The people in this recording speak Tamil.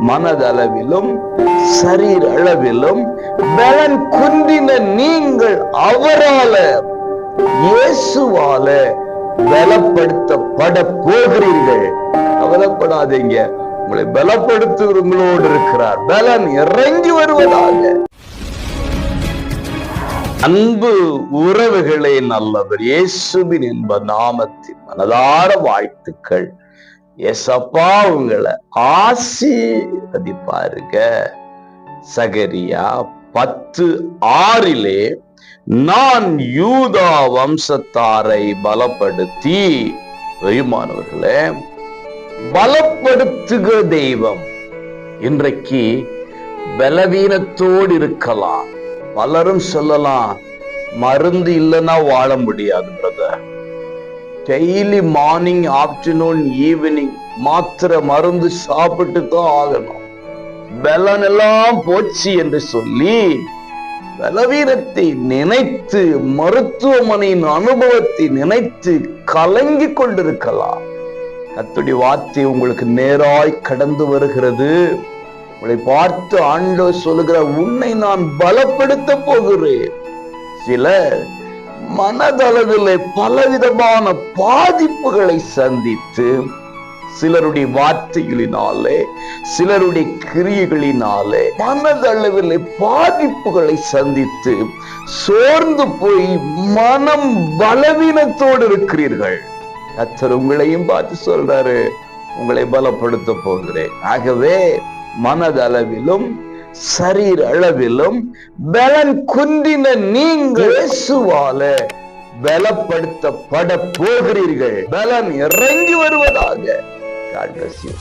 மனதளவிலும் சரீர அளவிலும் பலன் குன்றின நீங்கள் அவரால, இயேசுவால பலப்படுத்தப்பட போகிறீர்கள். கவலைப்படாதீங்க, உங்களை பலப்படுத்துகிறவங்களோடு இருக்கிறார். பலன் இறங்கி வருவதாக. அன்பு உறவுகளே, நல்லவர் இயேசுவின் என்ப நாமத்தின் மனதார வாழ்த்துக்கள். ஏசப்பா உங்களை ஆசீர்வதிப்பாருங்க. சகரியா 10:6 நான் யூதா வம்சத்தாரை பலப்படுத்தி, பெரியமானவர்களே, பலப்படுத்துகிற தெய்வம். இன்றைக்கு பலவீனத்தோடு இருக்கலாம். பலரும் சொல்லலாம், மருந்து இல்லைன்னா வாழ முடியாது brother. Daily morning, afternoon, evening மாத்திர மருந்து சாப்பிட்டு தான் ஆகணும், பலன் எல்லாம் போச்சு என்று சொல்லி பலவீனத்தை நினைத்து, மருத்துவமனையின் அனுபவத்தை நினைத்து கலங்கி கொண்டிருக்கலாம். கர்த்தருடைய வார்த்தை உங்களுக்கு நேராய் கடந்து வருகிறது. உங்களை பார்த்து ஆண்டவர் சொல்லுகிற, உன்னை நான் பலப்படுத்த போகிறேன். சிலர் மனதளவில் பலவிதமான பாதிப்புகளை சந்தித்து, சிலருடைய வார்த்தைகளினாலே, சிலருடைய கிரியைகளினாலே மனதளவில் பாதிப்புகளை சந்தித்து சோர்ந்து போய் மனம் பலவீனத்தோடு இருக்கிறீர்கள். கர்த்தர் உங்களையும் பார்த்து சொல்றாரு, உங்களை பலப்படுத்த போகிறேன். ஆகவே மனதளவிலும் சரீர அளவிலும் பலன் குன்றின நீங்கள் இயேசுவால பலப்படுத்தப்பட போகிறீர்கள். பலன் இறங்கி வருவதாக. God bless you.